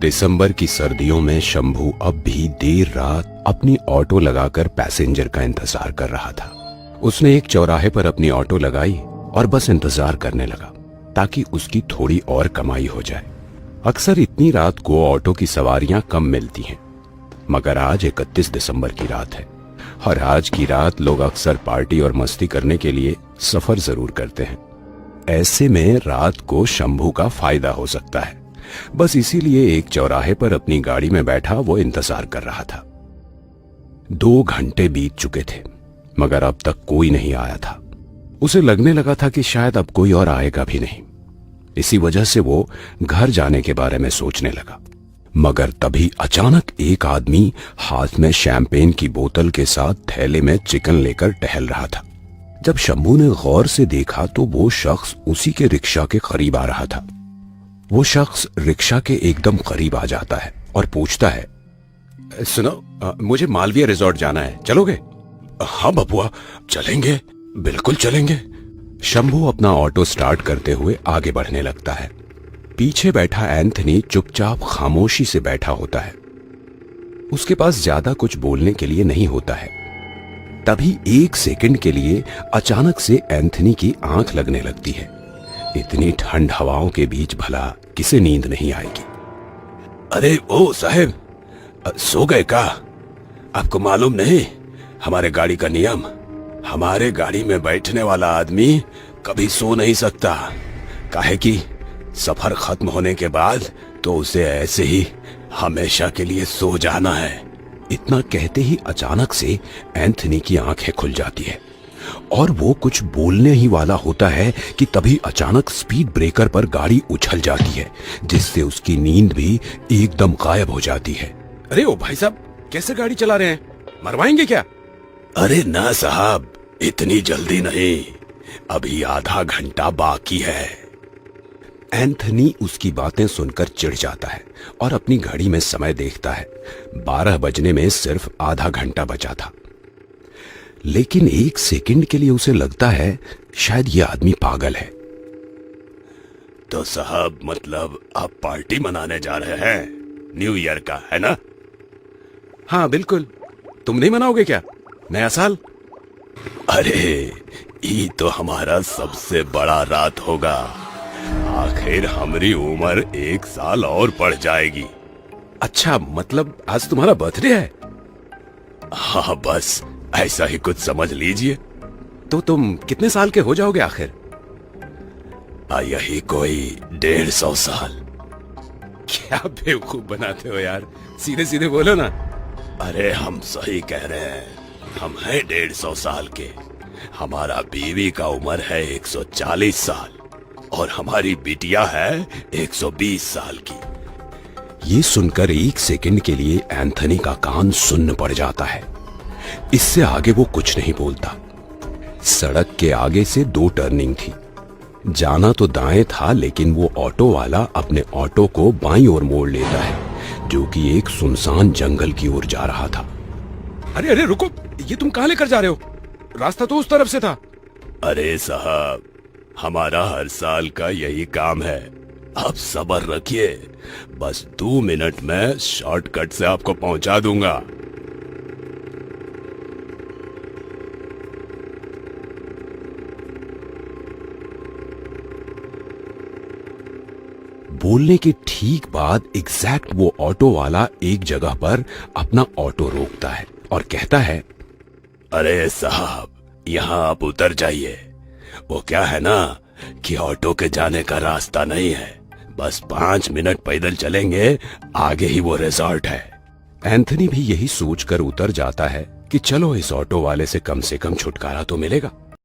दिसंबर की सर्दियों में शंभू अब भी देर रात अपनी ऑटो लगाकर पैसेंजर का इंतजार कर रहा था। उसने एक चौराहे पर अपनी ऑटो लगाई और बस इंतजार करने लगा ताकि उसकी थोड़ी और कमाई हो जाए। अक्सर इतनी रात को ऑटो की सवारियां कम मिलती हैं, मगर आज 31 दिसंबर की रात है और आज की रात लोग अक्सर पार्टी और मस्ती करने के लिए सफर जरूर करते हैं। ऐसे में रात को शंभू का फायदा हो सकता है। बस इसीलिए एक चौराहे पर अपनी गाड़ी में बैठा वो इंतजार कर रहा था। 2 घंटे बीत चुके थे मगर अब तक कोई नहीं आया था। उसे लगने लगा था कि शायद अब कोई और आएगा भी नहीं। इसी वजह से वो घर जाने के बारे में सोचने लगा। मगर तभी अचानक एक आदमी हाथ में शैंपेन की बोतल के साथ थैले में चिकन लेकर टहल रहा था। जब शंभू ने गौर से देखा तो वो शख्स उसी के रिक्शा के करीब आ रहा था। वो शख्स रिक्शा के एकदम करीब आ जाता है और पूछता है, सुनो, मुझे मालवीय रिजॉर्ट जाना है, चलोगे? हाँ बबुआ, चलेंगे, बिल्कुल चलेंगे। शंभू अपना ऑटो स्टार्ट करते हुए आगे बढ़ने लगता है। पीछे बैठा एंथनी चुपचाप खामोशी से बैठा होता है। उसके पास ज्यादा कुछ बोलने के लिए नहीं होता है। तभी 1 सेकंड के लिए अचानक से एंथनी की आंख लगने लगती है। इतनी ठंड हवाओं के बीच भला किसे नींद नहीं आएगी। अरे ओ साहब, सो गए का? आपको मालूम नहीं हमारे गाड़ी का नियम? हमारे गाड़ी में बैठने वाला आदमी कभी सो नहीं सकता, काहे कि सफर खत्म होने के बाद तो उसे ऐसे ही हमेशा के लिए सो जाना है। इतना कहते ही अचानक से एंथनी की आंखें खुल जाती है और वो कुछ बोलने ही वाला होता है कि तभी अचानक स्पीड ब्रेकर पर गाड़ी उछल जाती है, जिससे उसकी नींद भी एकदम गायब हो जाती है। अरे ओ भाई साहब, कैसे गाड़ी चला रहे हैं? मरवाएंगे क्या? अरे ना साहब, इतनी जल्दी नहीं, अभी आधा घंटा बाकी है। एंथनी उसकी बातें सुनकर चिढ़ जाता है और अपनी घड़ी में समय देखता है। 12 बजने में सिर्फ आधा घंटा बचा था। लेकिन 1 सेकंड के लिए उसे लगता है शायद ये आदमी पागल है। तो साहब, मतलब आप पार्टी मनाने जा रहे हैं न्यू ईयर का, है ना? हाँ बिल्कुल। तुम नहीं मनाओगे क्या नया साल? अरे ये तो हमारा सबसे बड़ा रात होगा। आखिर हमारी उम्र 1 साल और बढ़ जाएगी। अच्छा, मतलब आज तुम्हारा बर्थडे है? हाँ, बस ऐसा ही कुछ समझ लीजिए। तो तुम कितने साल के हो जाओगे आखिर? यही कोई 150 साल। क्या बेवकूफ बनाते हो यार, सीधे सीधे बोलो ना। अरे हम सही कह रहे हैं, हम हैं 150 साल के। हमारा बीवी का उम्र है 140 साल और हमारी बिटिया है 120 साल की। ये सुनकर 1 सेकंड के लिए एंथनी का कान सुन्न पड़ जाता है। इससे आगे वो कुछ नहीं बोलता। सड़क के आगे से 2 टर्निंग थी। जाना तो दाएं था, लेकिन वो ऑटो वाला अपने ऑटो को बाईं ओर मोड़ लेता है, जो कि एक सुनसान जंगल की ओर जा रहा था। अरे अरे रुको, ये तुम कहां लेकर जा रहे हो? रास्ता तो उस तरफ से था। अरे साहब, हमारा हर साल का यही काम है। आप सब्र रखिए, बस 2 मिनट में शॉर्टकट से आपको पहुंचा दूंगा। बोलने के ठीक बाद एग्जैक्ट वो ऑटो वाला एक जगह पर अपना ऑटो रोकता है और कहता है, अरे साहब, यहाँ आप उतर जाइए। वो क्या है ना कि ऑटो के जाने का रास्ता नहीं है, बस 5 मिनट पैदल चलेंगे, आगे ही वो रिजॉर्ट है। एंथनी भी यही सोचकर उतर जाता है कि चलो इस ऑटो वाले से कम छुटकारा तो मिलेगा।